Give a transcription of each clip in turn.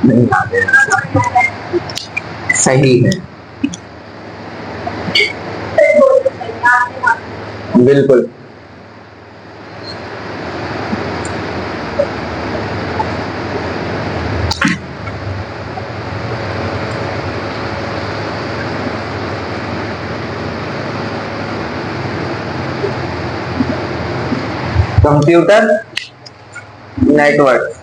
नहीं आते। सही है, बिल्कुल। कंप्यूटर नेटवर्क,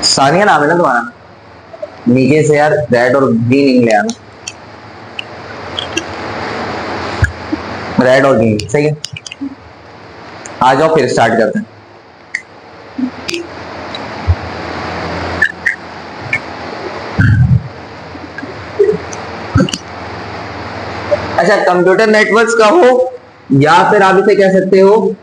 सानिया नाम है ना तुम्हारा? नीचे से यार रेड और ग्रीन ले आना, रेड और ग्रीन, सही है। आ जाओ फिर स्टार्ट करते हैं। अच्छा, कंप्यूटर नेटवर्क्स का हो या फिर आप इसे कह सकते हो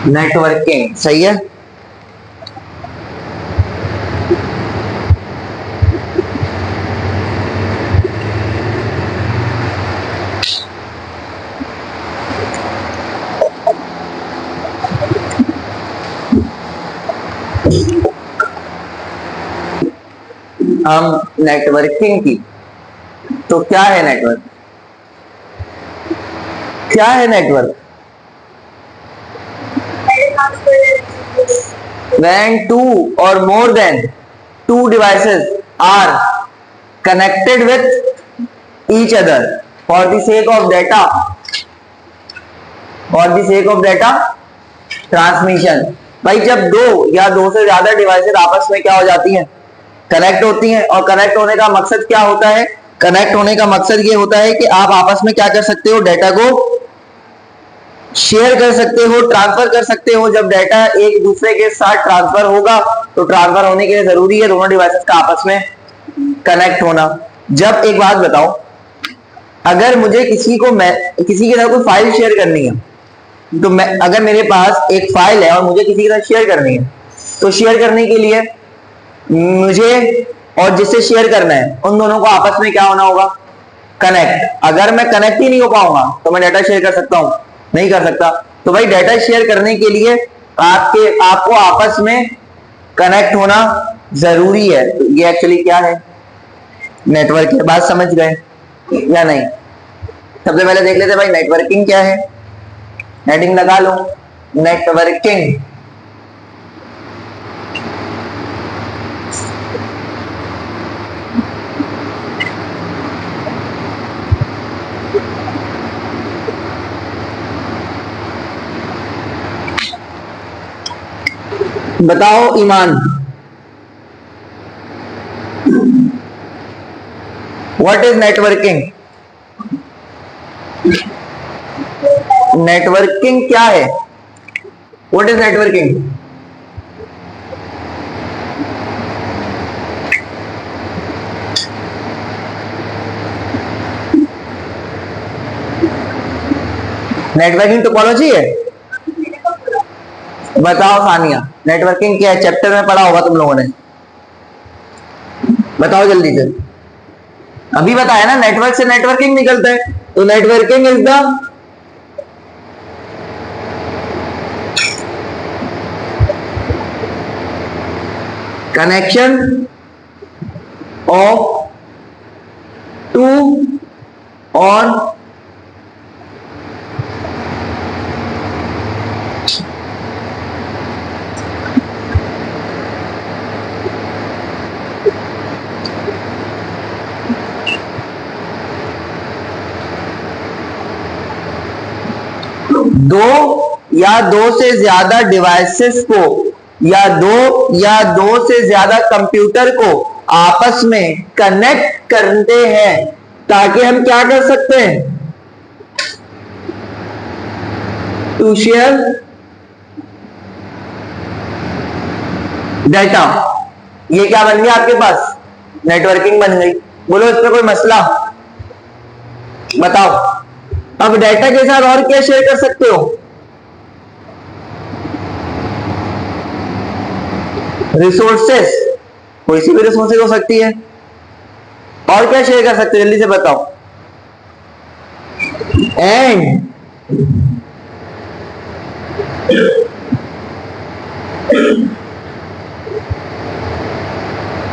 नेटवर्किंग, सही है। हम नेटवर्किंग की, तो क्या है नेटवर्क? क्या है network? when two or more than two devices are connected with each other for the sake of data transmission। भाई जब दो या दो से ज्यादा डिवाइसेस आपस में क्या हो जाती हैं, कनेक्ट होती हैं, और कनेक्ट होने का मकसद क्या होता है? कनेक्ट होने का मकसद ये होता है कि आप आपस में क्या कर सकते हो, डेटा को शेयर कर सकते हो, ट्रांसफर कर सकते हो। जब डाटा एक दूसरे के साथ ट्रांसफर होगा तो ट्रांसफर होने के लिए जरूरी है दोनों डिवाइसेस का आपस में कनेक्ट होना। जब, एक बात बताओ, अगर मुझे किसी के साथ कोई फाइल शेयर करनी है, तो अगर मेरे पास एक फाइल है और मुझे किसी के साथ शेयर करनी है, तो शेयर करने के लिए मुझे और जिससे शेयर करना है उन दोनों को आपस में क्या होना होगा, कनेक्ट। अगर मैं कनेक्ट ही नहीं हो पाऊंगा तो मैं डाटा शेयर कर सकता हूं? नहीं कर सकता। तो भाई डाटा शेयर करने के लिए आपको आपस में कनेक्ट होना जरूरी है। तो ये एक्चुअली क्या है, नेटवर्क है। बात समझ गए या नहीं? सबसे पहले देख लेते भाई नेटवर्किंग क्या है। हेडिंग लगा लो, नेटवर्किंग। बताओ ईमान, व्हाट इज नेटवर्किंग? नेटवर्किंग क्या है? What is networking? Networking topology है। बताओ सानिया, नेटवर्किंग क्या है? चैप्टर में पढ़ा होगा तुम लोगों ने, बताओ जल्दी से। अभी बताया ना, नेटवर्क से नेटवर्किंग निकलता है, तो networking is the connection of two और दो या दो से ज्यादा डिवाइसेस को या दो से ज्यादा कंप्यूटर को आपस में कनेक्ट करते हैं, ताकि हम क्या कर सकते हैं, टू शेयर डाटा। ये क्या बन गया आपके पास? नेटवर्किंग बन गई। बोलो इस पर कोई मसला? बताओ अब डाटा के साथ और क्या शेयर कर सकते हो? रिसोर्सेस, कोई सी भी रिसोर्सेज हो सकती है। और क्या शेयर कर सकते हो जल्दी से बताओ। And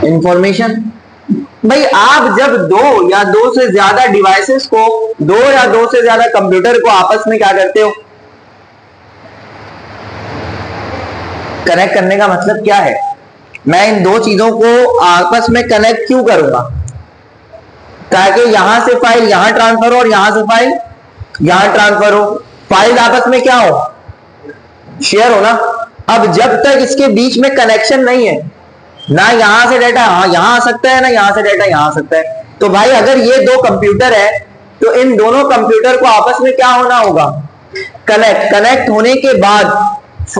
information. भाई आप जब दो या दो से ज्यादा डिवाइसेस को, दो या दो से ज्यादा कंप्यूटर को आपस में क्या करते हो, कनेक्ट करने का मतलब क्या है? मैं इन दो चीजों को आपस में कनेक्ट क्यों करूंगा? ताकि यहां से फाइल यहां ट्रांसफर हो और यहां से फाइल यहां ट्रांसफर हो, फाइल आपस में क्या हो, शेयर हो ना। अब जब तक इसके बीच में कनेक्शन नहीं है, ना यहां से डाटा यहां आ सकता है, ना यहां से डाटा यहां आ सकता है। तो भाई अगर ये दो कंप्यूटर है तो इन दोनों कंप्यूटर को आपस में क्या होना होगा, कनेक्ट। कनेक्ट होने के बाद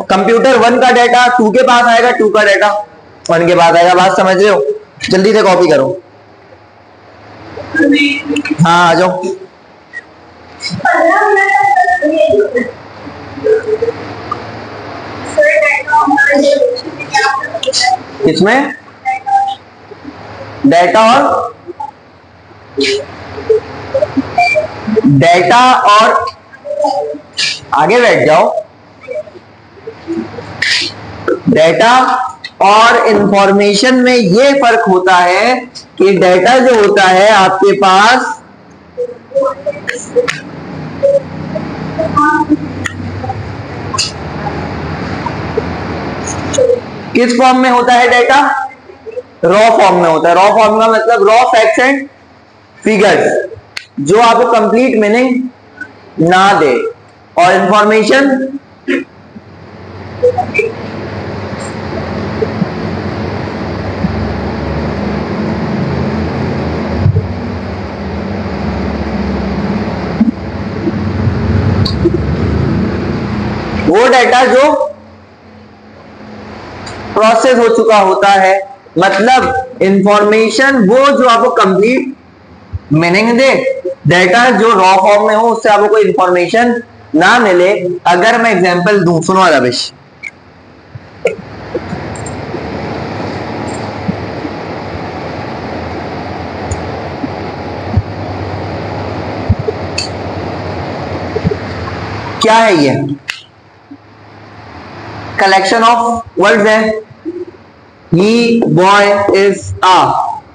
कंप्यूटर 1 का डाटा 2 के पास आएगा, 2 का डाटा 1 के पास आएगा। बात समझ रहे हो? जल्दी से कॉपी करो। हाँ आ जाओ। इसमें डाटा और आगे बैठ जाओ। डाटा और इंफॉर्मेशन में ये फर्क होता है कि डाटा जो होता है आपके पास किस फॉर्म में होता है, डाटा रॉ फॉर्म में होता है। रॉ फॉर्म का मतलब रॉ फैक्ट्स एंड फिगर्स, जो आपको कंप्लीट मीनिंग ना दे। और इंफॉर्मेशन वो डाटा जो प्रोसेस हो चुका होता है। मतलब इंफॉर्मेशन वो जो आपको कंप्लीट मीनिंग दे, डाटा जो रॉ फॉर्म में हो उससे आपको कोई इंफॉर्मेशन ना मिले। अगर मैं एग्जांपल दूं, सुनो रविश, क्या है ये, कलेक्शन ऑफ वर्ड्स है। ही बॉय इज आ,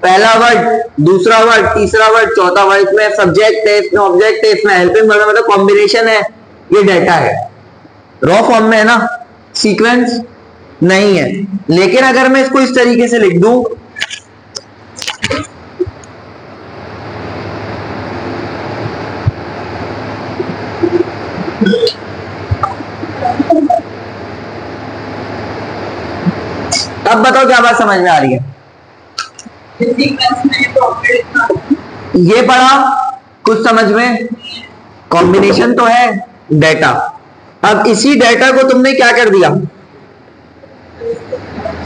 पहला वर्ड, दूसरा वर्ड, तीसरा वर्ड, चौथा वर्ड। इसमें सब्जेक्ट है, इसमें ऑब्जेक्ट है, इसमें हेल्पिंग वर्ब, मतलब कॉम्बिनेशन है। ये डाटा है, रॉ फॉर्म में है ना, सीक्वेंस नहीं है। लेकिन अगर मैं इसको इस तरीके से लिख दूं, अब बताओ क्या बात समझ में आ रही है? ये पढ़ा कुछ समझ में? कॉम्बिनेशन तो है डाटा। अब इसी डाटा को तुमने क्या कर दिया,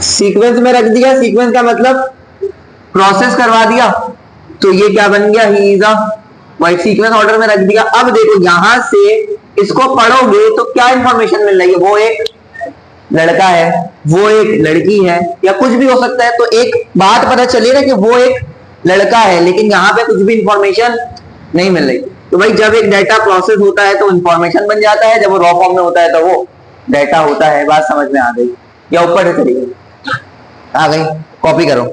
सीक्वेंस में रख दिया। सीक्वेंस का मतलब प्रोसेस करवा दिया। तो ये क्या बन गया, ही इज अ, वही सीक्वेंस ऑर्डर में रख दिया। अब देखो यहां से इसको पढ़ोगे तो क्या इंफॉर्मेशन मिल रही है, वो एक लड़का है, वो एक लड़की है, या कुछ भी हो सकता है। तो एक बात पता चली ना कि वो एक लड़का है, लेकिन यहाँ पे कुछ भी इंफॉर्मेशन नहीं मिल रही। तो भाई जब एक डाटा प्रोसेस होता है तो इंफॉर्मेशन बन जाता है, जब वो रॉ फॉर्म में होता है तो वो डाटा होता है। बात समझ में आ गई या ऊपर से चली गई? आ गई, कॉपी करो।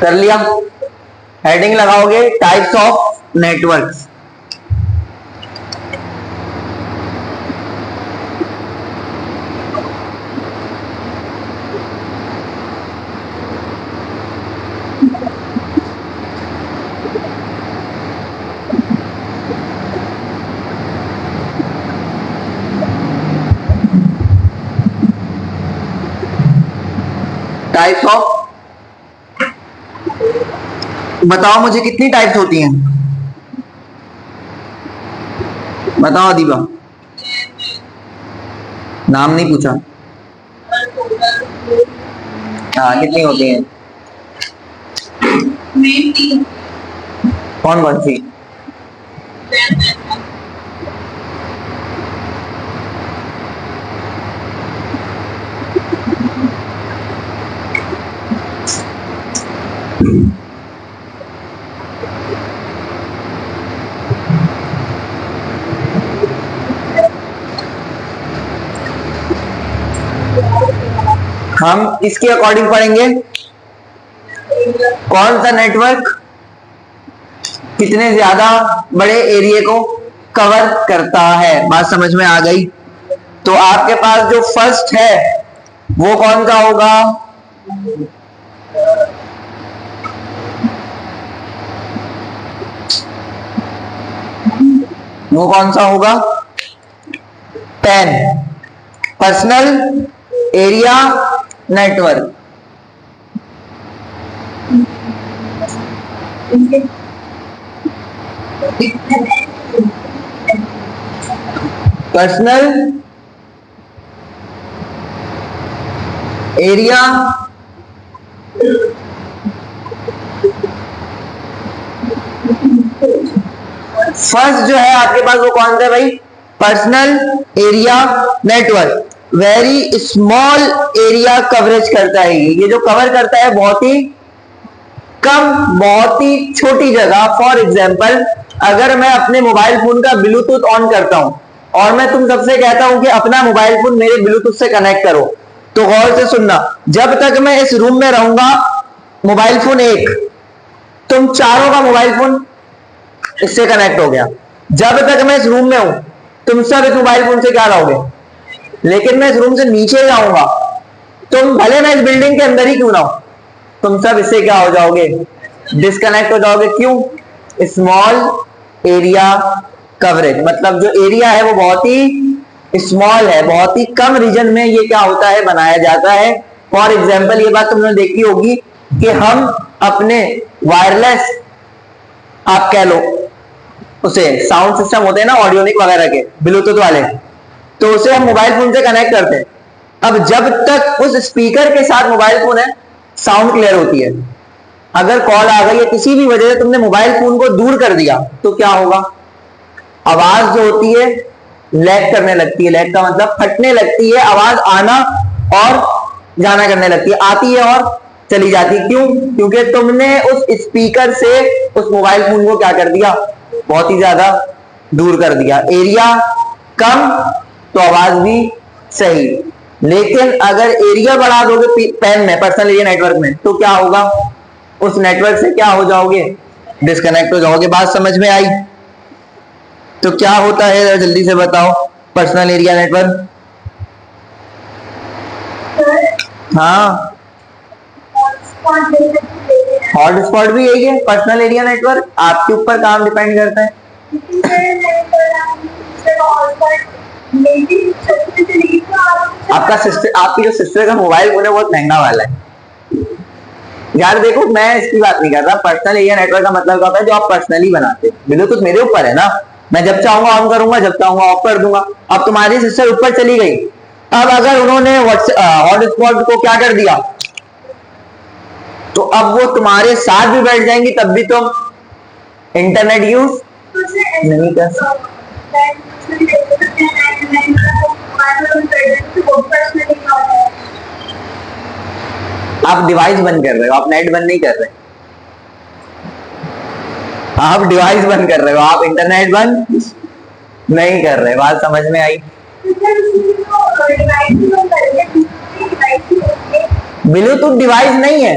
कर लिया? हेडिंग लगाओगे types of networks. Types of, बताओ मुझे कितनी टाइप्स होती हैं? बताओ अदीबा, नाम नहीं पूछा। हाँ कितनी होती हैं? कौन कौन सी? हम इसके अकॉर्डिंग पढ़ेंगे कौन सा नेटवर्क कितने ज्यादा बड़े एरिया को कवर करता है। बात समझ में आ गई। तो आपके पास जो फर्स्ट है वो कौन सा होगा? वो कौन सा होगा? 10 personal area network. Personal area first जो है आपके पास वो कौन सा है भाई? Personal area network. Very small area coverage करता है। ये जो कवर करता है बहुत ही कम, बहुत ही छोटी जगह। फॉर एग्जाम्पल, अगर मैं अपने मोबाइल फोन का ब्लूटूथ ऑन करता हूं और मैं तुम सबसे कहता हूं कि अपना मोबाइल फोन मेरे ब्लूटूथ से कनेक्ट करो, तो गौर से सुनना, जब तक मैं इस रूम में रहूंगा मोबाइल फोन एक, तुम चारों का मोबाइल फोन इससे कनेक्ट हो गया। जब तक मैं इस रूम में हूं तुम सब इस मोबाइल फोन से क्या रहोगे, लेकिन मैं इस रूम से नीचे जाऊंगा, तुम भले मैं इस बिल्डिंग के अंदर ही क्यों ना हो, तुम सब इससे क्या हो जाओगे? डिस्कनेक्ट हो जाओगे। क्यों? Small area coverage. मतलब जो एरिया है वो बहुत ही स्मॉल है, बहुत ही कम रीजन में ये क्या होता है? बनाया जाता है। फॉर एग्जाम्पल, ये बात तुमने देखी होगी कि हम अपने वायरलेस, आप कह लो उसे, साउंड सिस्टम होते हैं ना ऑडियोनिक वगैरह के, ब्लूटूथ वाले, तो उसे हम मोबाइल फोन से कनेक्ट करते हैं। अब जब तक उस स्पीकर के साथ मोबाइल फोन है, साउंड क्लियर होती है। अगर कॉल आ गई या किसी भी वजह से तुमने मोबाइल फोन को दूर कर दिया तो क्या होगा? आवाज जो होती है लैग करने लगती है। लैग का मतलब फटने लगती है, आवाज आना और जाना करने लगती है, आती है और चली जाती है। क्यों? क्योंकि तुमने उस स्पीकर से उस मोबाइल फोन को क्या कर दिया? बहुत ही ज्यादा दूर कर दिया। एरिया कम तो आवाज भी सही। लेकिन अगर एरिया बढ़ा दोगे पेन में, पर्सनल एरिया नेटवर्क में, तो क्या होगा? उस नेटवर्क से क्या हो जाओगे? डिस्कनेक्ट हो जाओगे। बात समझ में आई? तो क्या होता है जल्दी से बताओ पर्सनल एरिया नेटवर्क? हाँ, हॉटस्पॉट भी यही है पर्सनल एरिया नेटवर्क। आपके ऊपर काम डिपेंड करता है। आपका सिस्टर, आपकी जो सिस्टर का मोबाइल फोन है बहुत महंगा वाला है यार। देखो, मैं इसकी बात नहीं कर रहा। पर्सनल एरिया नेटवर्क का मतलब क्या होता है? जो आप पर्सनली बनाते हो। ब्लूटूथ मेरे ऊपर है ना, मैं जब चाहूंगा ऑन करूंगा, जब चाहूंगा ऑफ कर दूंगा। अब तुम्हारी सिस्टर ऊपर चली गई, अब अगर उन्होंने हॉटस्पॉट को क्या कर दिया, तो अब वो तुम्हारे साथ भी बैठ जाएंगी, तब भी तुम इंटरनेट यूज नहीं कर सकते। आप डिवाइस बंद कर रहे हो, आप नेट बंद नहीं कर रहे, आप डिवाइस बंद कर रहे हो, आप इंटरनेट बंद नहीं कर रहे। बात समझ में आई? ब्लूटूथ डिवाइस नहीं है,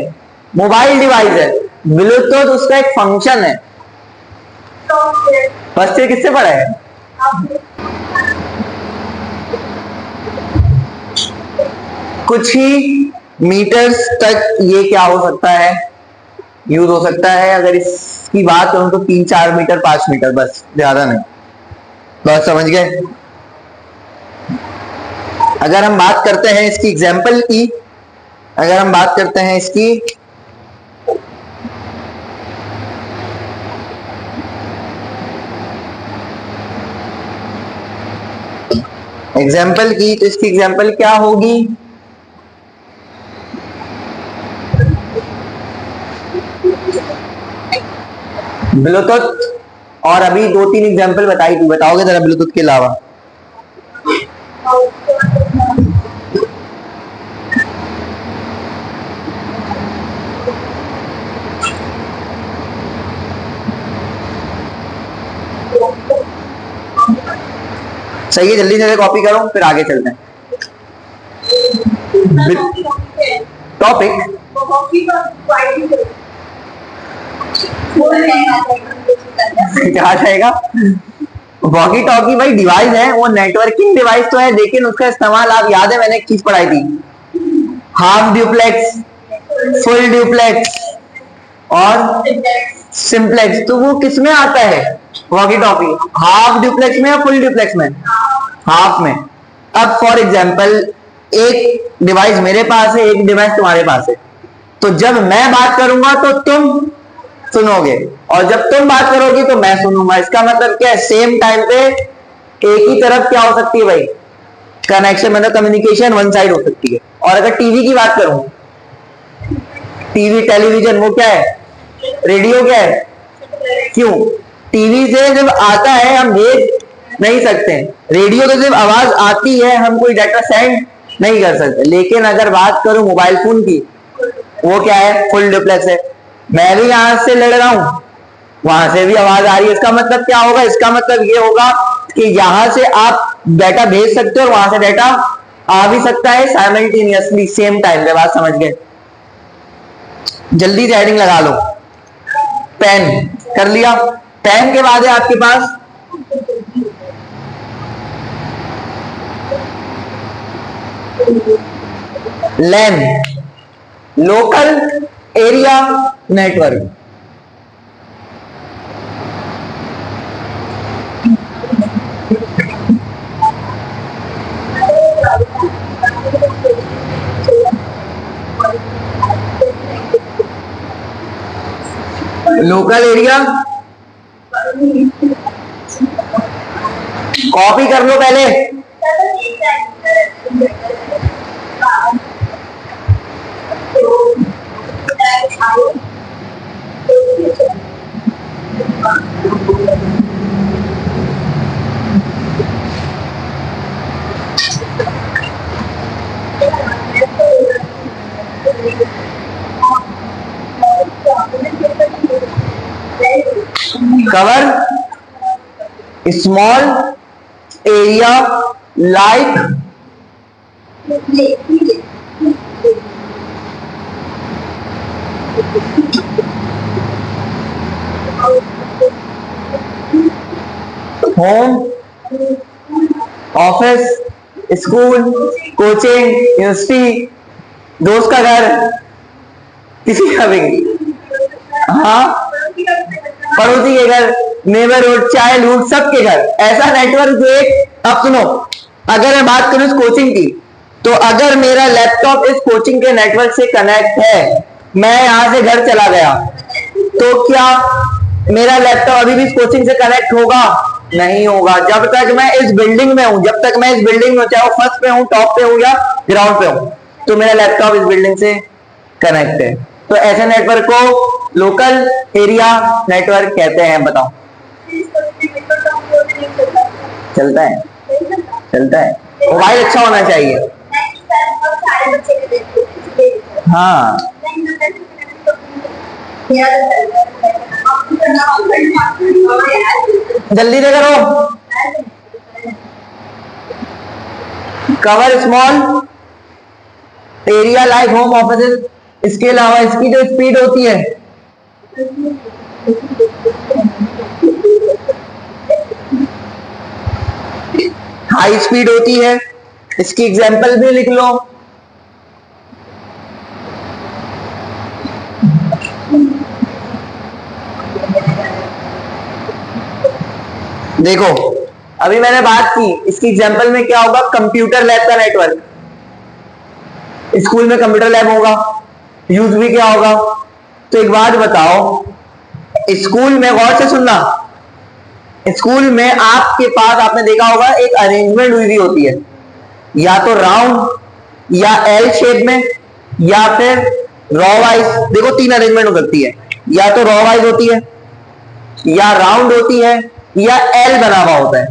मोबाइल डिवाइस है। ब्लूटूथ उसका एक फंक्शन है। फर्स्ट ईयर किससे पढ़ा है? कुछ ही मीटर्स तक ये क्या हो सकता है? यूज हो सकता है। अगर इसकी बात करूं तो 3-4 मीटर 5 मीटर, बस, ज्यादा नहीं। बात समझ गए? अगर हम बात करते हैं इसकी एग्जाम्पल की, अगर हम बात करते हैं इसकी एग्जाम्पल की, तो इसकी एग्जाम्पल क्या होगी? ब्लूटूथ और अभी 2-3 एग्जांपल बताई थी, बताओगे जरा ब्लूटूथ के अलावा? सही है, जल्दी से कॉपी करो फिर आगे चलते हैं। टॉपिक क्या जाएगा? वॉकी टॉकी भाई डिवाइस है, वो नेटवर्किंग डिवाइस तो है, लेकिन उसका इस्तेमाल आप याद है मैंने एक चीज पढ़ाई थी, हाफ ड्यूप्लेक्स, फुल ड्यूप्लेक्स और सिंप्लेक्स। तो वो किसमें आता है वॉकी टॉकी? हाफ ड्यूप्लेक्स में या फुल ड्यूप्लेक्स में? हाफ में। अब फॉर एग्जाम्पल एक डिवाइस मेरे पास है, एक डिवाइस तुम्हारे पास है, तो जब मैं बात करूंगा तो तुम सुनोगे और जब तुम बात करोगी तो मैं सुनूंगा। इसका मतलब क्या है? सेम टाइम पे एक ही तरफ क्या हो सकती है भाई? कनेक्शन, मतलब कम्युनिकेशन वन साइड हो सकती है। और अगर टीवी की बात करूं, टीवी टेलीविजन वो क्या है? रेडियो क्या है? क्यों? टीवी से जब आता है हम भेज नहीं सकते, रेडियो तो जब आवाज आती है हम कोई डाटा सेंड नहीं कर सकते। लेकिन अगर बात करूं मोबाइल फोन की, वो क्या है? फुल डुप्लेक्स है। मैं भी यहां से लड़ रहा हूं, वहां से भी आवाज आ रही है। इसका मतलब क्या होगा? इसका मतलब ये होगा कि यहां से आप डाटा भेज सकते हो और वहां से डाटा आ भी सकता है साइमल्टेनियसली, सेम टाइम पे। बात समझ गए? जल्दी से हेडिंग लगा लो। पेन कर लिया। पेन के बाद है आपके पास LAN, local area network. Local area, copy कर लो पहले। Cover small area like home, office, school, coaching, university, दोस्त का घर, किसी का भी, हाँ, पड़ोसी के घर, नेबरहुड, चाइल्डहुड, सबके घर। ऐसा नेटवर्क जो एक, अब सुनो, अगर मैं बात करूं इस कोचिंग की, तो अगर मेरा लैपटॉप इस कोचिंग के नेटवर्क से कनेक्ट है, मैं यहां से घर चला गया, तो क्या मेरा लैपटॉप अभी भी इस कोचिंग से कनेक्ट होगा? नहीं होगा। जब तक मैं इस बिल्डिंग में हूं, जब तक मैं इस बिल्डिंग में, चाहे वो फर्स्ट पे हूं, टॉप पे हूं या ग्राउंड पे हूं, तो मेरा लैपटॉप इस बिल्डिंग से कनेक्ट है। तो ऐसे नेटवर्क को लोकल एरिया नेटवर्क कहते हैं। बताओ, चलता है? चलता है। मोबाइल अच्छा होना चाहिए। हाँ, जल्दी से करो। Cover small area like home, office. इसके अलावा इसकी जो स्पीड होती है, हाई स्पीड होती है। इसकी एग्जांपल भी लिख लो। देखो, अभी मैंने बात की, इसकी एग्जांपल में क्या होगा? कंप्यूटर लैब का नेटवर्क। स्कूल में कंप्यूटर लैब होगा, यूज भी क्या होगा? तो एक बात बताओ, स्कूल में, गौर से सुनना, स्कूल में आपके पास, आपने देखा होगा, एक अरेंजमेंट हुई होती है, या तो राउंड या एल शेप में, या फिर रॉ वाइज। देखो 3 अरेंजमेंट हो सकती है, या तो रॉ वाइज होती है, या राउंड होती है या एल बना हुआ होता है,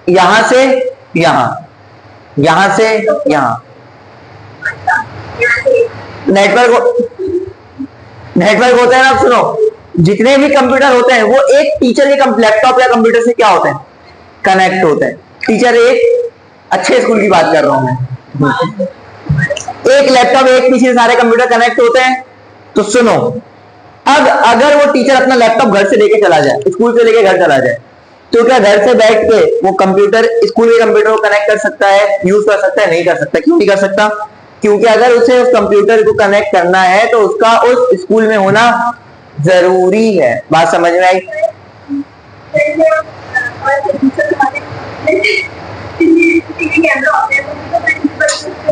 यहां से यहां, यहां से यहां। नेटवर्क होता है ना, सुनो, जितने भी कंप्यूटर होते हैं वो एक टीचर के लैपटॉप या कंप्यूटर से क्या होते हैं, कनेक्ट होते हैं। टीचर एक अच्छे स्कूल की बात कर रहा हूं मैं, एक लैपटॉप एक पीछे से सारे कंप्यूटर कनेक्ट होते हैं। तो सुनो, अब अगर वो टीचर अपना लैपटॉप घर से लेके चला जाए, स्कूल से लेके घर चला जाए, तो क्या घर से बैठ के वो कंप्यूटर स्कूल के कंप्यूटर को कनेक्ट कर सकता है, यूज कर सकता है? नहीं कर सकता। क्यों नहीं कर सकता? क्योंकि अगर उसे उस कंप्यूटर को कनेक्ट करना है तो उसका उस स्कूल में होना जरूरी है। बात समझ में आई?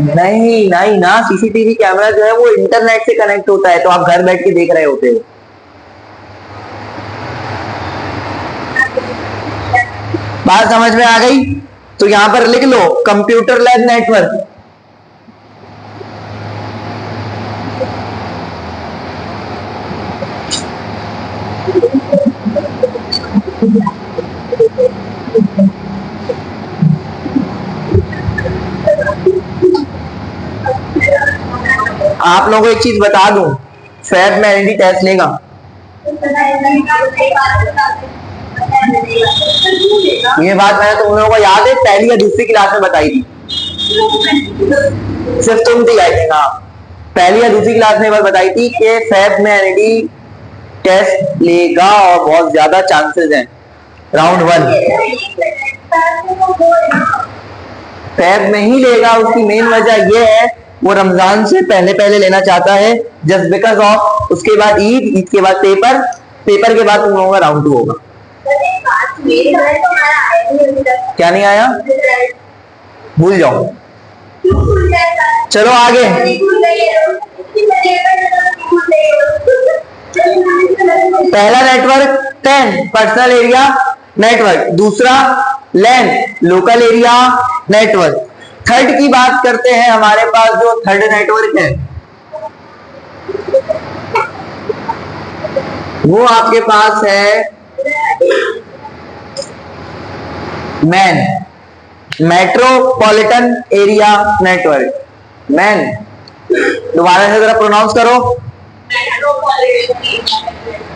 नहीं नहीं ना, सीसीटीवी कैमरा जो है वो इंटरनेट से कनेक्ट होता है, तो आप घर बैठ के देख रहे होते हो। बात समझ में आ गई? तो यहां पर लिख लो कंप्यूटर लैब नेटवर्क। आप लोगों को एक चीज बता दूं, फैब में एनडी टेस्ट लेगा। ये बात मैंने तुम लोगों को याद है पहली या दूसरी क्लास में बताई थी, सिर्फ तुम थी आई थिंक। हाँ, पहली या दूसरी क्लास में बात बताई थी कि फैब में एनडी टेस्ट लेगा और बहुत ज्यादा चांसेस हैं। राउंड 1 फैब में ही लेगा। उसकी मेन वजह यह है वो रमजान से पहले पहले लेना चाहता है, जस्ट बिकॉज ऑफ उसके बाद ईद, ईद के बाद पेपर, पेपर के बाद तुम लोगों का राउंड 2 होगा। क्या नहीं आया? भूल जाओ। चलो आगे। पहला नेटवर्क 10 पर्सनल एरिया नेटवर्क, दूसरा लैन लोकल एरिया नेटवर्क। थर्ड की बात करते हैं, हमारे पास जो थर्ड नेटवर्क है वो आपके पास है man, metropolitan area network. Man, दोबारा से जरा प्रोनाउंस करो,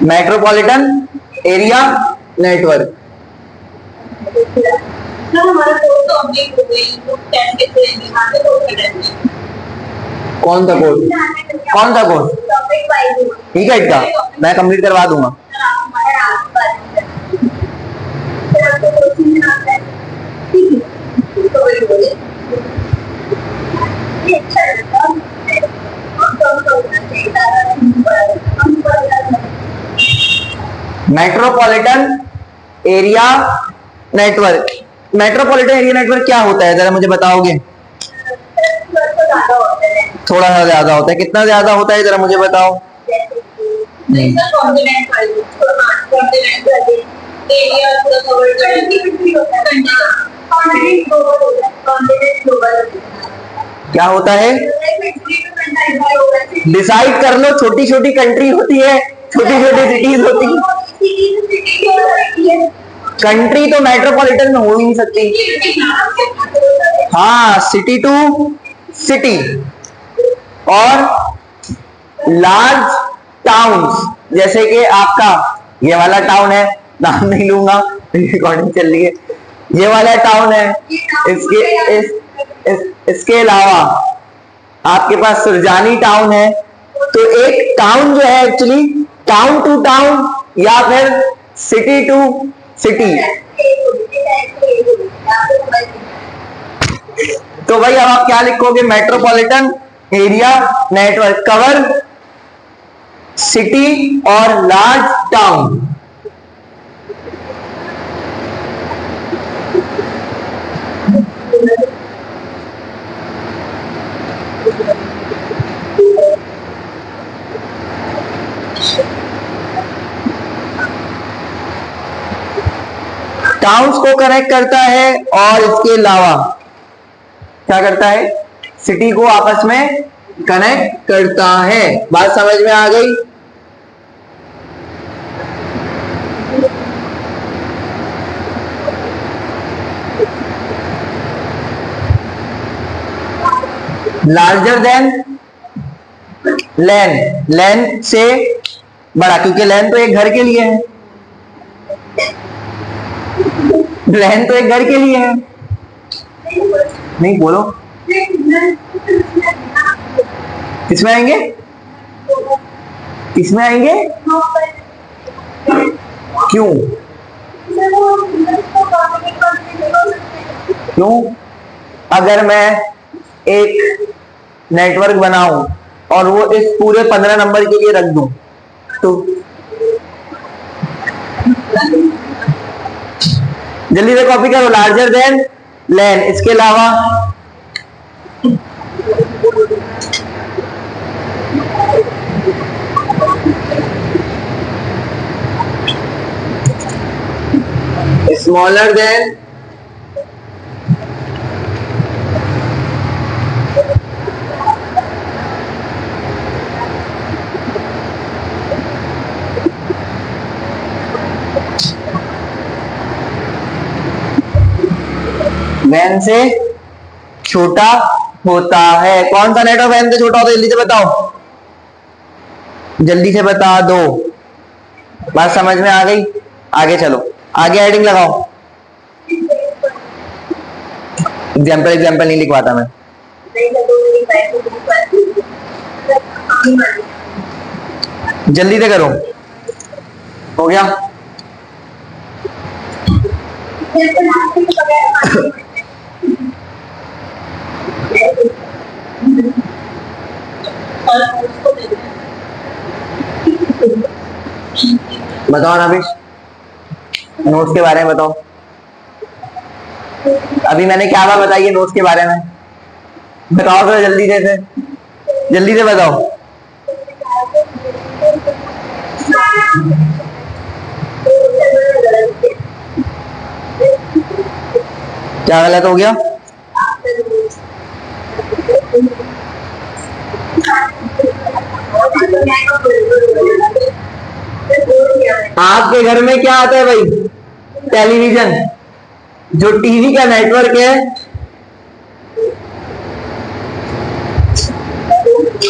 मेट्रोपॉलिटन एरिया नेटवर्क। कौन सा कोर्स? कौन सा कोर्स? ठीक है, इसका मैं कंप्लीट करवा दूंगा। Metropolitan area network. Metropolitan area network क्या होता है, जरा मुझे बताओगे? थोड़ा सा ज्यादा होता है। कितना ज्यादा होता है जरा मुझे बताओ? क्या होता है? डिसाइड कर लो। छोटी छोटी कंट्री होती है, छोटी छोटी सिटीज होती है। कंट्री तो मेट्रोपॉलिटन में हो ही नहीं सकती। हाँ, सिटी टू सिटी और लार्ज टाउन्स, जैसे कि आपका ये वाला टाउन है, नाम नहीं लूंगा, रिकॉर्डिंग चल रही है, ये वाला टाउन है। इसके अलावा आपके पास सुरजानी टाउन है। तो एक टाउन जो है एक्चुअली टाउन टू टाउन या फिर सिटी टू सिटी। तो भाई अब आप क्या लिखोगे? Metropolitan area network cover city और लार्ज टाउन। टाउन्स को कनेक्ट करता है और इसके अलावा क्या करता है? सिटी को आपस में कनेक्ट करता है। बात समझ में आ गई? लार्जर देन लेन, लेन से बड़ा, क्योंकि लेन तो एक घर के लिए है, लेन तो एक घर के लिए है। नहीं बोलो, किसमें आएंगे, किसमें आएंगे, क्यों, क्यों? अगर मैं एक नेटवर्क बनाऊं और वो इस पूरे 15 नंबर के लिए रख दूं तो जल्दी से कॉपी करो, लार्जर देन लेन। इसके अलावा स्मॉलर देन वैन से छोटा होता है। कौन सा नेटवर्क वैन से छोटा होता है, जल्दी से बताओ, जल्दी से बता दो। बात समझ में आ गई? आगे चलो, आगे हेडिंग लगाओ। एग्जाम्पल एग्जाम्पल नहीं लिखवाता मैं, जल्दी से करो। हो गया? बताओ नाभिश, नोट्स के बारे में बताओ। अभी मैंने क्या बात बताई है नोट्स के बारे में, बताओ तो जल्दी से, जल्दी से बताओ। क्या गलत हो गया? आपके घर में क्या आता है भाई? टेलीविजन। जो टीवी का नेटवर्क है,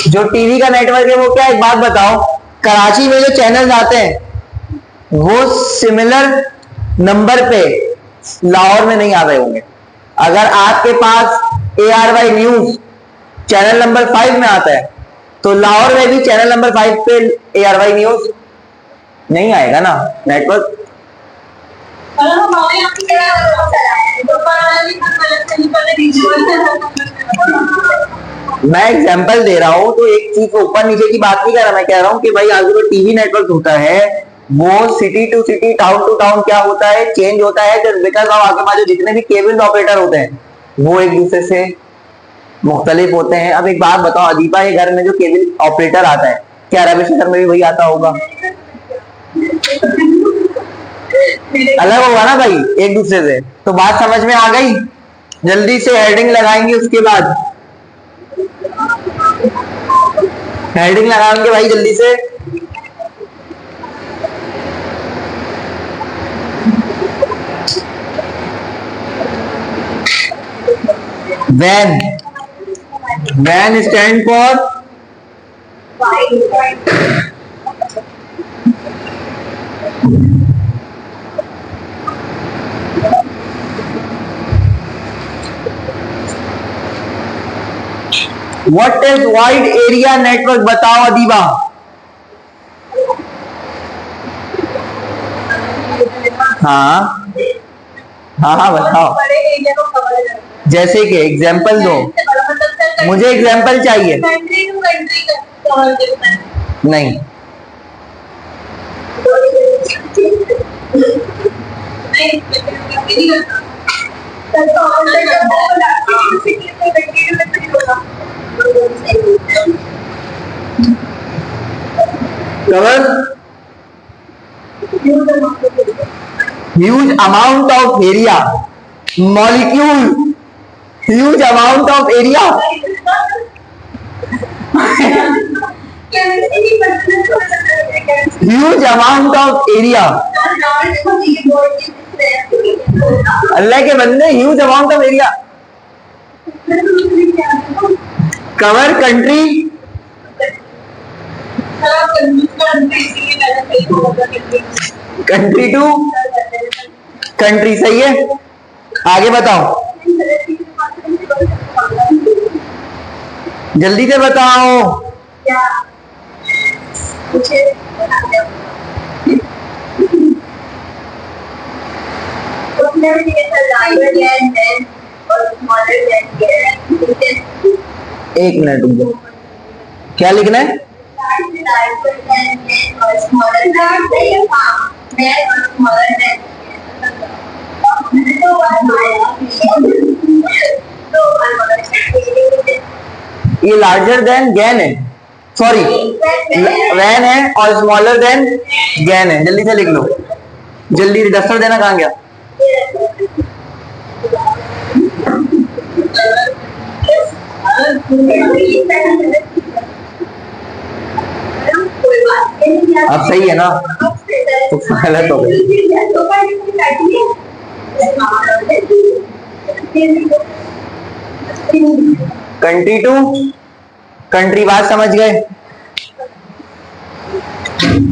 जो टीवी का नेटवर्क है वो क्या, एक बात बताओ, कराची में जो चैनल्स आते हैं वो सिमिलर नंबर पे लाहौर में नहीं आ रहे होंगे। अगर आपके पास ARY न्यूज चैनल नंबर 5 में आता है तो लाहौर में भी चैनल नंबर 5 पे ARY न्यूज नहीं आएगा ना नेटवर्क। मैं एग्जांपल दे रहा हूं, तो एक चीज ऊपर नीचे की बात नहीं कर रहा, मैं कह रहा हूं कि भाई आज जो टीवी नेटवर्क होता है वो city to city, town to town क्या होता है, चेंज होता है। बिकॉज ऑफ आगे पास जितने भी केबल ऑपरेटर होते हैं वो एक दूसरे से मुख्तलिफ होते हैं। अब एक बात बताओ अदीबा, ये घर में जो केबल ऑपरेटर आता है, क्या रवि शंकर में भी वही आता होगा? अलग होगा ना भाई एक दूसरे से। तो बात समझ में आ गई? जल्दी से हेडिंग लगाएंगे, उसके बाद हेडिंग लगाएंगे भाई जल्दी से। Van, van stand for what is wide area network, बताओ अदीबा। हाँ हाँ हाँ बताओ, जैसे कि एग्जाम्पल दो, मुझे एग्जाम्पल चाहिए। नहीं, cover huge amount of area, molecule huge amount of area. Huge amount of area, अल्लाह के बंदे, huge amount of area. Cover country, country to country, सही है। आगे बताओ, जल्दी से बताओ। एक मिनट रुक जाओ, क्या लिखना है? ये लार्जर देन गैन है, सॉरी वैन है, और स्मॉलर देन गैन है। जल्दी से लिख लो, जल्दी। डस्टर देना कहाँ गया? अब सही है ना? तो गलत हो गई। कंट्री टू कंट्री, बात समझ गए?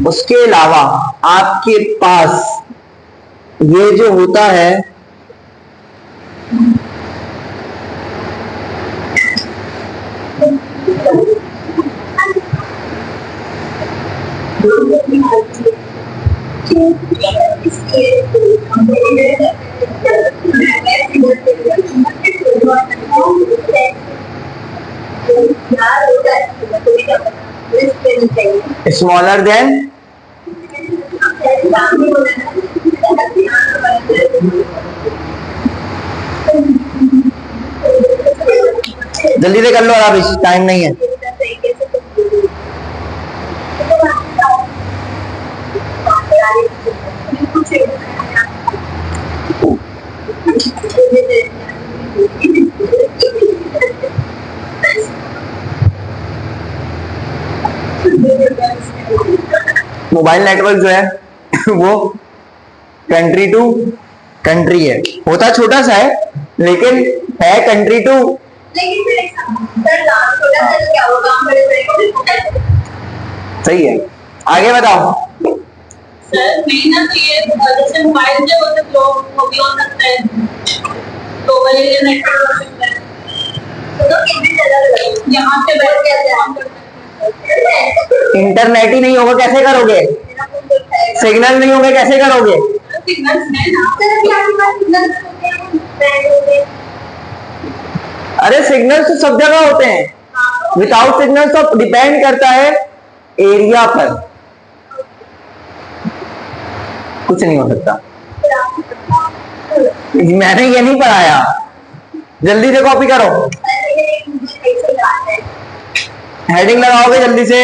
उसके अलावा आपके पास ये जो होता है स्मॉलर देन, जल्दी से कर लो, अब इस टाइम नहीं है। मोबाइल नेटवर्क जो है वो कंट्री टू कंट्री है, होता छोटा सा है लेकिन है कंट्री टू। सही है, आगे बताओ। सर मेहनत ये जैसे मोबाइल जो होते लोग वो भी हो सकता है, तो वो इंटरनेट पर हो सकता है, तो यहाँ पे बैठ के इंटरनेट ही नहीं होगा कैसे करोगे? सिग्नल नहीं होगा कैसे करोगे? अरे सिग्नल तो सब जगह होते हैं, विदाउट सिग्नल तो डिपेंड करता है एरिया पर, कुछ नहीं हो सकता। मैंने ये नहीं पढ़ाया, जल्दी से कॉपी करो। हेडिंग लगाओगे जल्दी से,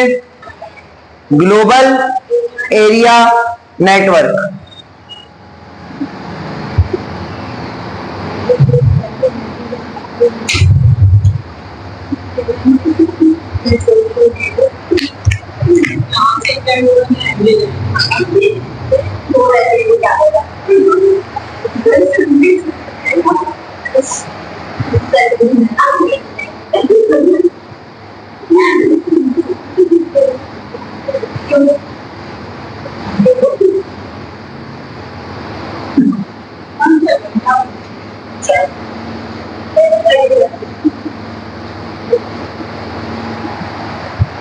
global area network.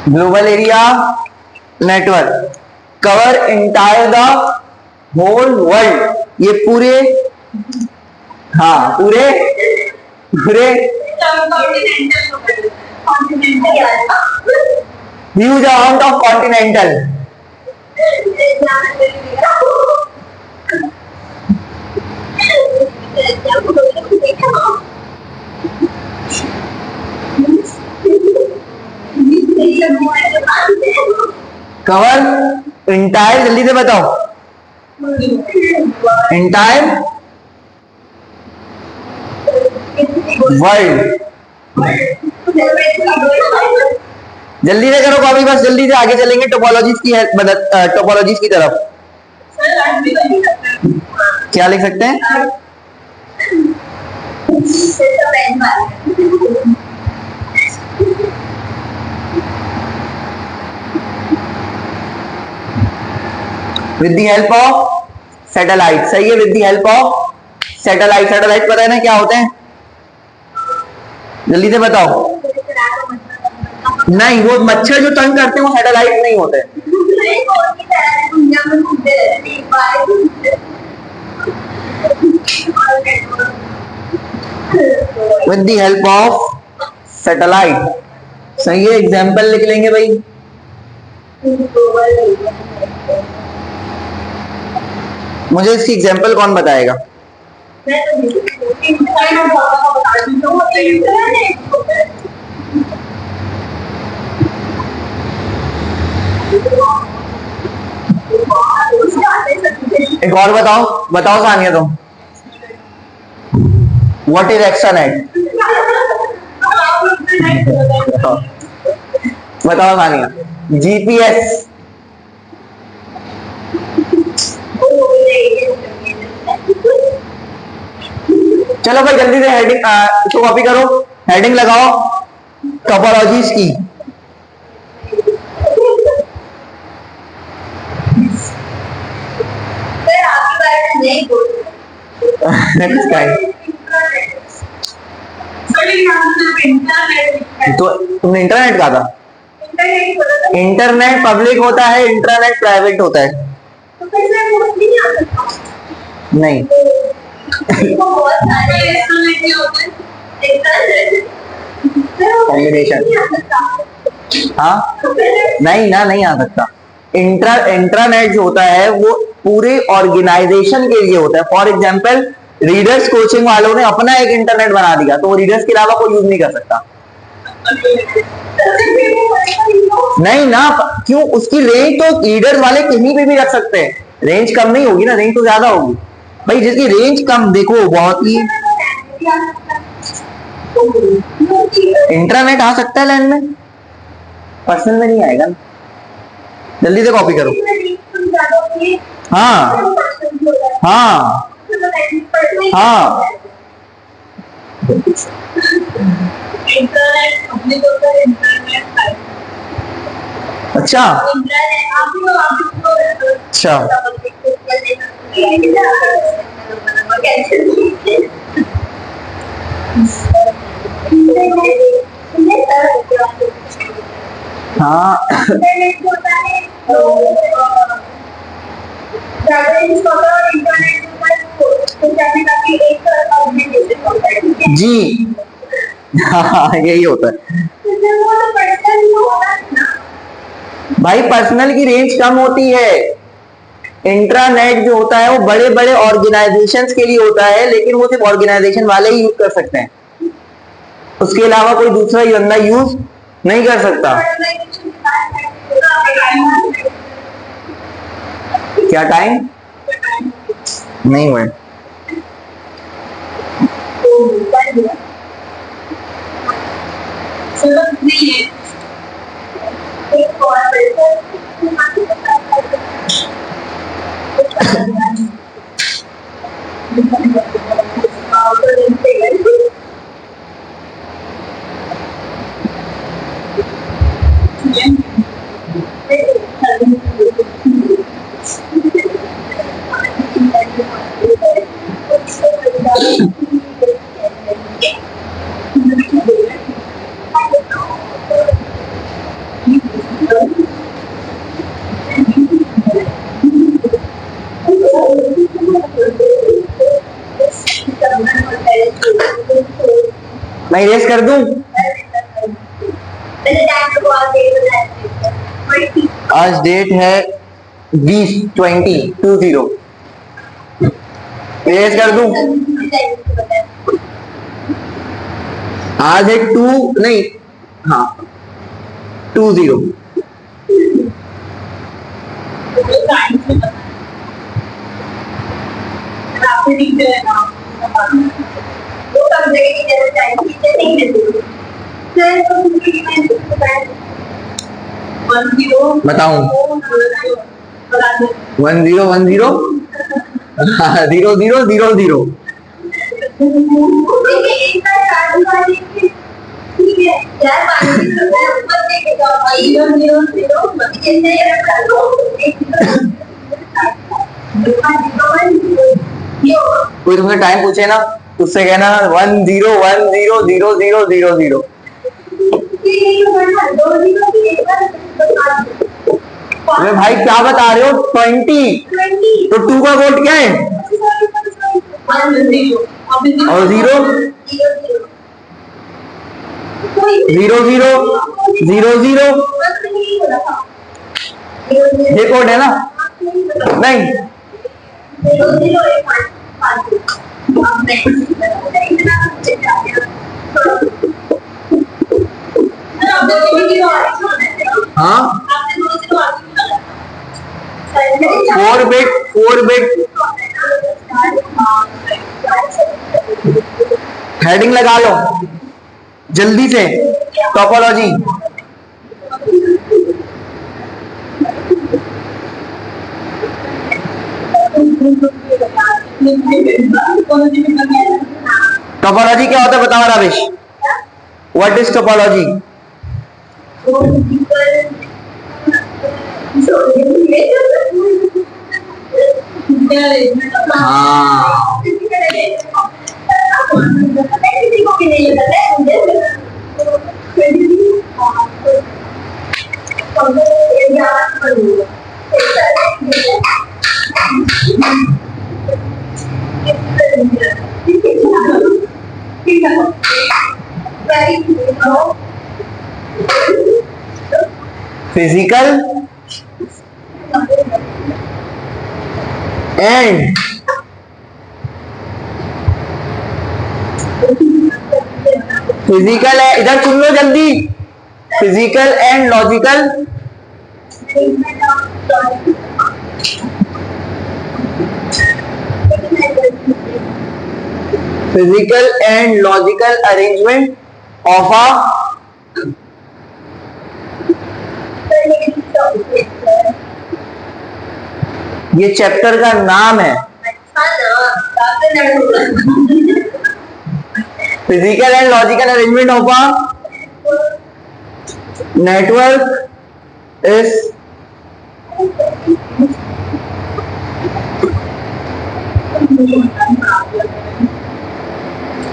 Global area network cover entire the whole world, ये पूरे, हाँ पूरे huge amount of continental. Cover entire, जल्दी से बताओ, इंटायर वर्ल्ड। जल्दी से करो कॉपी, बस जल्दी से आगे चलेंगे टोपोलॉजीज की टोपोलॉजीज की तरफ। क्या लिख सकते हैं? With the help of satellite. सही है, with the help of satellite. Satellite पता है ना क्या होते हैं, जल्दी से बताओ। नहीं, वो मच्छर जो तंग करते हैं वो सैटेलाइट नहीं होते। With the help of satellite. सही है, एग्जाम्पल लिख लेंगे भाई। मुझे इसकी एग्जाम्पल कौन बताएगा? एक और बताओ, बताओ सानिया तुम। What is extranet? बताओ सानिया। जीपीएस। चलो भाई जल्दी से हेडिंग इसको कॉपी करो, हेडिंग लगाओ टोपोलॉजीज की। नेक्स्ट टाइम तो तुमने इंटरनेट कहा था। इंटरनेट पब्लिक होता है, इंटरनेट प्राइवेट होता है। नहीं कॉम्बिनेशन। हाँ नहीं ना, नहीं आ सकता। इंट्रानेट जो होता है वो पूरे ऑर्गेनाइजेशन के लिए होता है। फॉर एग्जाम्पल रीडर्स कोचिंग वालों ने अपना एक इंटरनेट बना दिया तो वो रीडर्स के अलावा कोई यूज नहीं कर सकता। नहीं ना, क्यों? उसकी रेंज तो रीडर्स वाले कहीं पे भी रख सकते हैं, रेंज कम नहीं होगी ना, रेंज तो ज्यादा होगी भाई। जिसकी रेंज कम देखो बहुत ही इंटरनेट आ सकता है लैंड में, पर्सनल में नहीं आएगा। जल्दी से कॉपी करो। हाँ हाँ हाँ अच्छा अच्छा हाँ जी हाँ यही होता है भाई। पर्सनल की रेंज कम होती है। इंट्रानेट जो होता है वो बड़े बड़े ऑर्गेनाइजेशंस के लिए होता है, लेकिन वो सिर्फ ऑर्गेनाइजेशन वाले ही यूज कर सकते हैं, उसके अलावा कोई दूसरा बंदा यूज नहीं कर सकता। क्या टाइम नहीं हुआ? मैं रेस कर दूं? आज डेट है 20/20 रेस कर दूं? आज है 2 नहीं, हाँ 20। बताऊं? 1010 0000। कोई तुमसे टाइम पूछे ना, उससे कहना 1010000000। अरे भाई क्या बता रहे हो, 20। तो 2 का कोड क्या है? और 0 0 0 0 0, ये कोड है ना? नहीं, हाँ 4 बिट हेडिंग लगा लो जल्दी से, टोपोलॉजी। टोपोलॉजी क्या होता है बताओ Ravesh, what is topology? Physical and physical है, इधर सुन लो जल्दी, physical and logical physical and logical arrangement of a, ये चैप्टर का नाम है। Physical and logical arrangement of a network is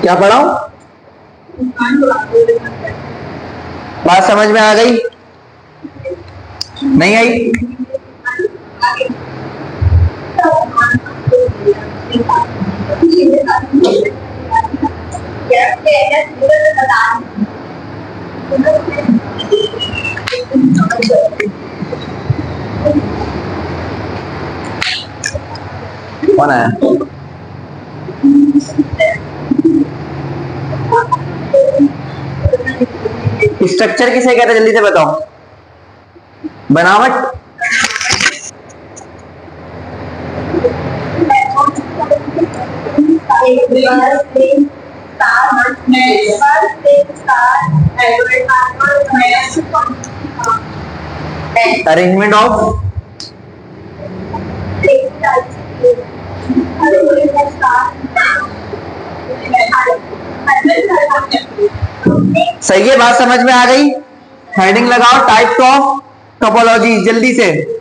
क्या पढ़ाऊं? बात समझ में आ गई? नहीं आई? कौन है? स्ट्रक्चर किसे कहते हैं जल्दी से बताओ, बनावट। अरेंजमेंट ऑफ सही है, बात समझ में आ गई? हेडिंग लगाओ टाइप्स ऑफ टोपोलॉजी जल्दी से।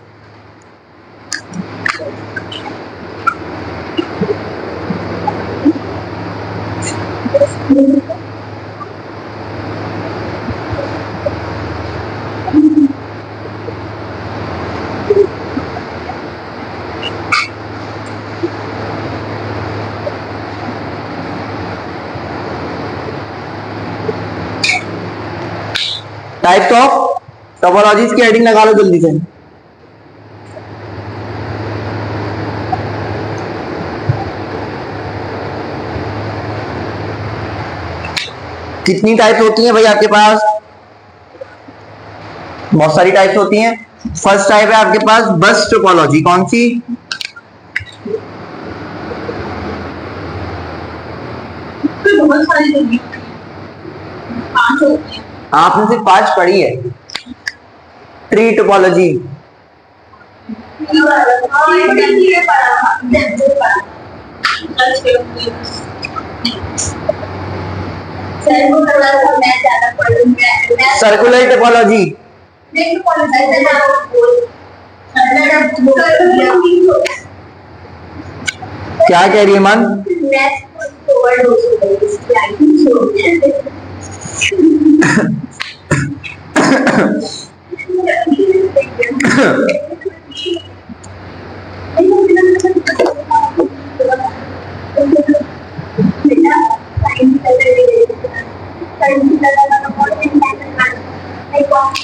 टाइप्स ऑफ टोपोलॉजीज की हेडिंग लगा लो जल्दी से। कितनी टाइप्स होती हैं भाई आपके पास? बहुत सारी टाइप्स होती हैं। फर्स्ट टाइप है आपके पास बस टोपोलॉजी, कौन सी? बहुत सारी आपने सिर्फ 5 पढ़ी है। ट्री टोपोलॉजी, सर्कुलर टोपोलॉजी, क्या कह रही है मन?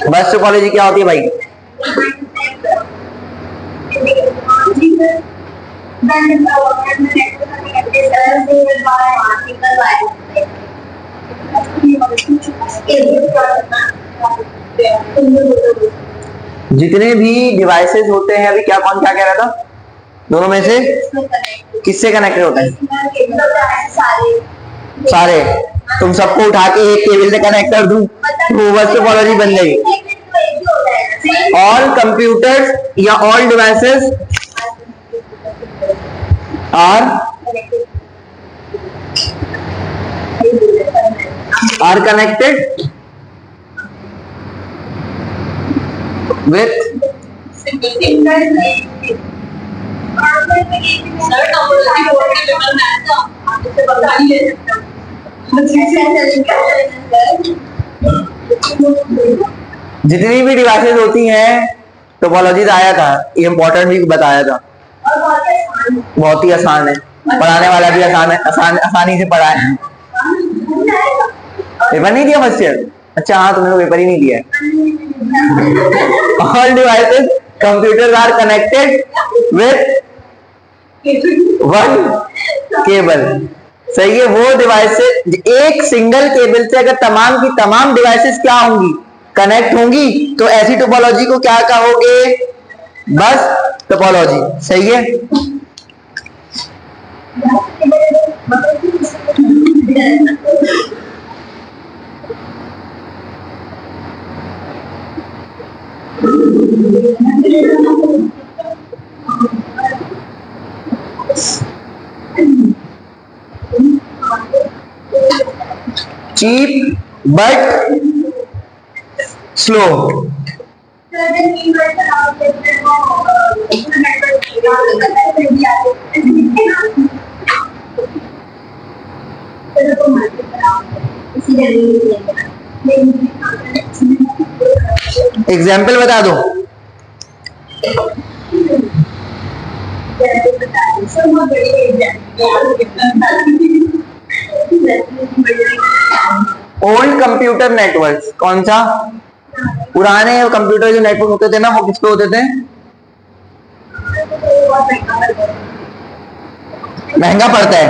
बस टोपोलॉजी क्या होती है भाई? जितने भी डिवाइसेस होते हैं, अभी क्या कौन क्या कह रहा था? दोनों में से किससे कनेक्टेड होते हैं? सारे। तुम सबको उठा के एक केबल से कनेक्ट कर दूं तो बस टोपोलॉजी बन गई। ऑल कंप्यूटर्स या all devices are connected with जितनी भी डिवाइसेस होती हैं टोपोलॉजी आया था, ये इंपॉर्टेंट भी बताया था। बहुत ही आसान है, पढ़ाने वाला भी आसान है, आसानी से पढ़ा है। पेपर नहीं दिया फर्स्ट ईयर? अच्छा हाँ, तुमने तो पेपर ही नहीं दिया है। All devices, computers are connected with one cable। सही है। वो डिवाइसेस एक सिंगल केबल से अगर तमाम की तमाम डिवाइसेस क्या होंगी, कनेक्ट होंगी, तो ऐसी टोपोलॉजी को क्या कहोगे? बस टोपोलॉजी। सही है। Cheap but slow. एग्जाम्पल बता दो। Old computer network. कौन सा? पुराने कंप्यूटर जो नेटवर्क होते थे ना, वो किस पे होते थे? महंगा पड़ता है।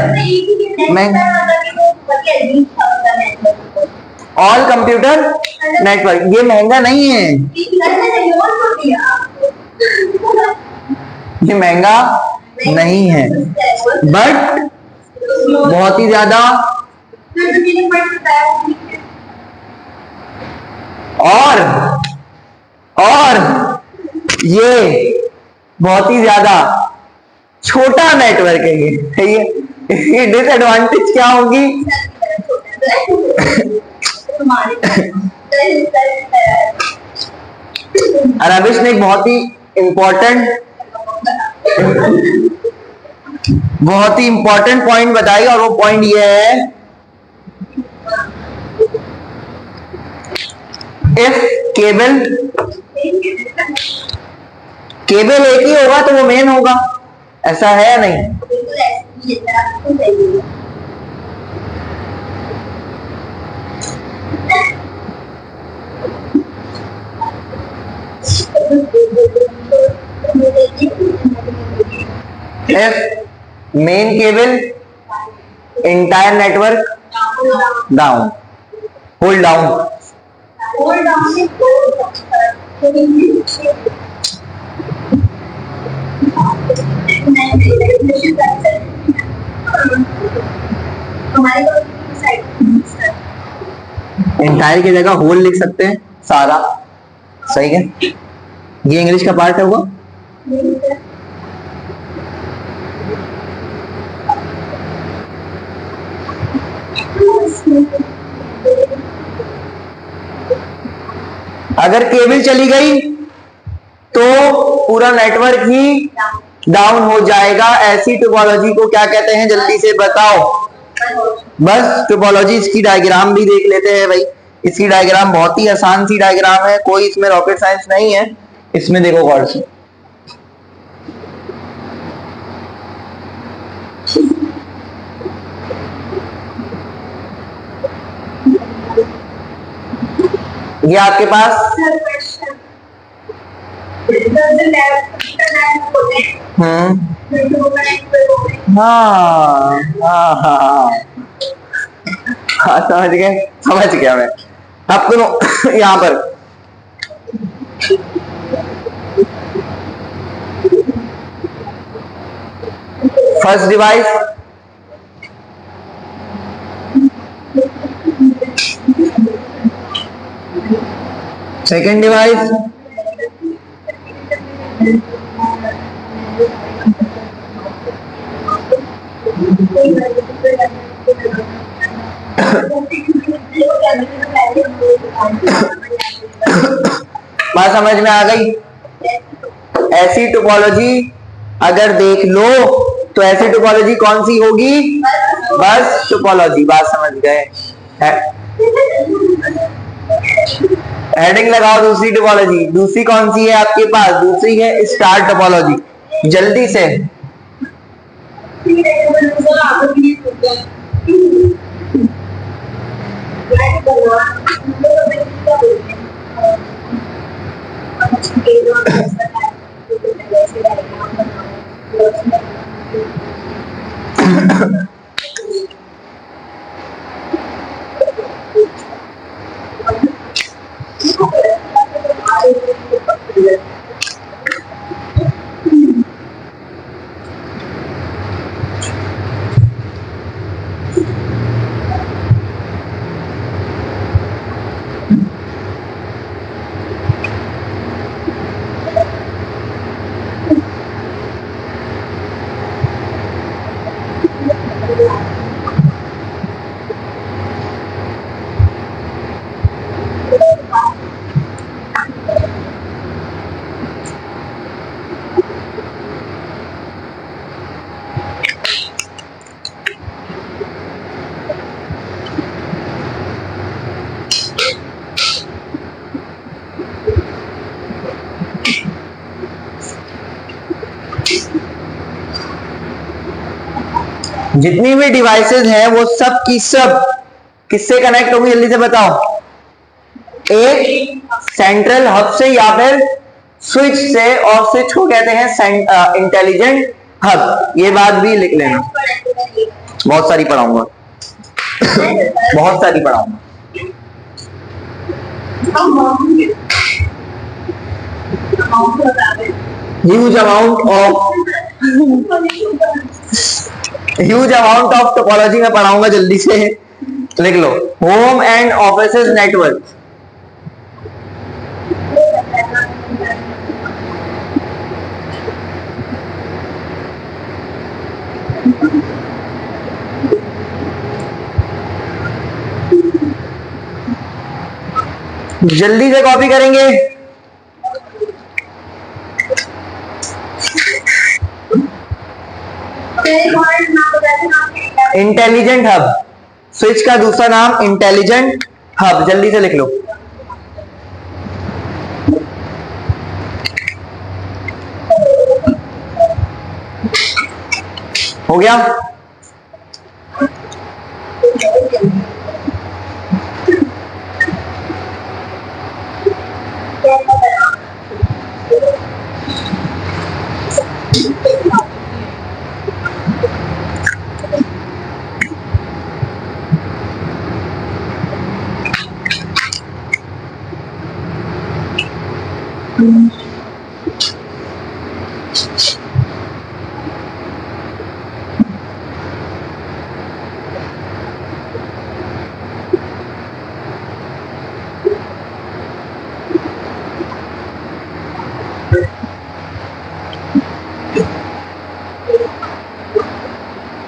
ऑल कंप्यूटर नेटवर्क ये महंगा नहीं है, ये महंगा नहीं है, बट बहुत ही ज्यादा और ये बहुत ही ज्यादा छोटा नेटवर्क है। ये डिसएडवांटेज क्या होगी? रविश ने एक बहुत ही इंपॉर्टेंट पॉइंट बताई, और वो पॉइंट ये है, इफ केबल एक ही होगा तो वो मेन होगा। ऐसा है या नहीं? If main cable, entire network down, hold down. Entire की जगह होल लिख सकते हैं, सारा। सही है। ये इंग्लिश का पार्ट है वो। अगर केबल चली गई तो पूरा नेटवर्क ही डाउन हो जाएगा। ऐसी टोपोलॉजी को क्या कहते हैं, जल्दी से बताओ। बस टोपोलॉजी, इसकी डायग्राम भी देख लेते हैं भाई। इसकी डायग्राम बहुत ही आसान सी डायग्राम है, कोई इसमें रॉकेट साइंस नहीं है। इसमें देखो गौर से, ये आपके पास हाँ हाँ हाँ हाँ, समझ गए, समझ गया मैं। अब तो यहाँ पर फर्स्ट डिवाइस, सेकेंड डिवाइस, बात समझ में आ गई। ऐसी टोपोलॉजी अगर देख लो तो ऐसी टोपोलॉजी कौन सी होगी, बस टोपोलॉजी। बात समझ गए। हेडिंग लगाओ दूसरी टोपोलॉजी। दूसरी कौन सी है आपके पास, दूसरी है स्टार टोपोलॉजी। जल्दी से जितनी भी डिवाइसेस हैं वो सब की सब किससे कनेक्ट होगी, जल्दी से बताओ। एक सेंट्रल हब से या फिर स्विच से, और स्विच को कहते हैं इंटेलिजेंट हब। ये बात भी लिख लेना, बहुत सारी पढ़ाऊंगा, बहुत सारी पढ़ाऊंगा। ह्यूज अमाउंट ऑफ टोपोलॉजी में पढ़ाऊंगा, जल्दी से लिख लो। होम एंड ऑफिसेज नेटवर्क, जल्दी से कॉपी करेंगे। इंटेलिजेंट हब, स्विच का दूसरा नाम इंटेलिजेंट हब, जल्दी से लिख लो। हो गया।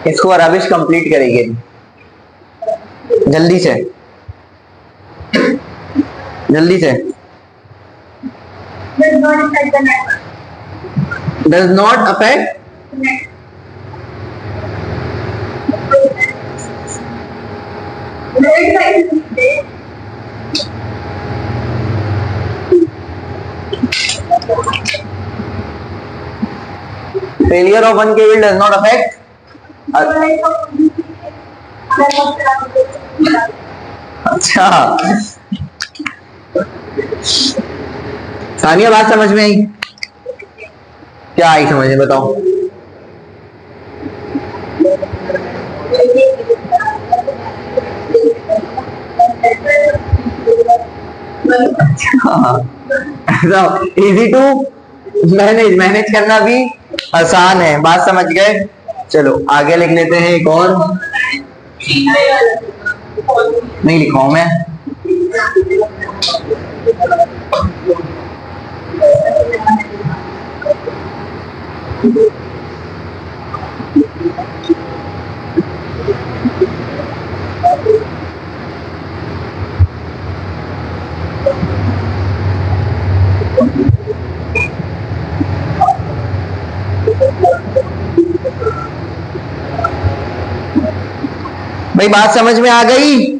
इसको रविश कंप्लीट करेंगे, जल्दी से जल्दी से। Does not affect failure of one cable does not affect. अच्छा सानिया बात समझ में आई? क्या आई समझ में बताओ? इजी टू मैनेज करना भी आसान है, बात समझ गए? चलो आगे लिख लेते हैं एक और। नहीं लिखा हूं मैं। भाई बात समझ में आ गई?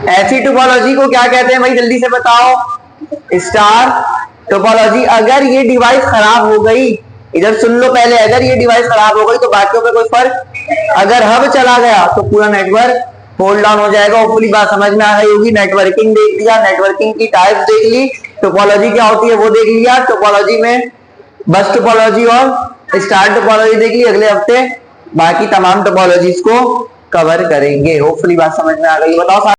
ऐसी टोपोलॉजी को क्या कहते हैं भाई, जल्दी से बताओ? Star topology. अगर ये डिवाइस खराब हो गई, इधर सुन लो पहले, अगर ये डिवाइस खराब हो गई तो बाकियों पे कोई फर्क, अगर हब चला गया तो पूरा नेटवर्क होल्ड डाउन हो जाएगा। होपफुली बात समझ में आ गई होगी। नेटवर्किंग देख लिया, नेटवर्किंग की टाइप्स देख ली, टोपोलॉजी क्या होती है वो देख लिया। टोपोलॉजी में बस टोपोलॉजी और स्टार टोपोलॉजी देख ली। अगले हफ्ते बाकी तमाम टोपोलॉजीज को कवर करेंगे। होपफुली बात समझ में आ गई। बताओ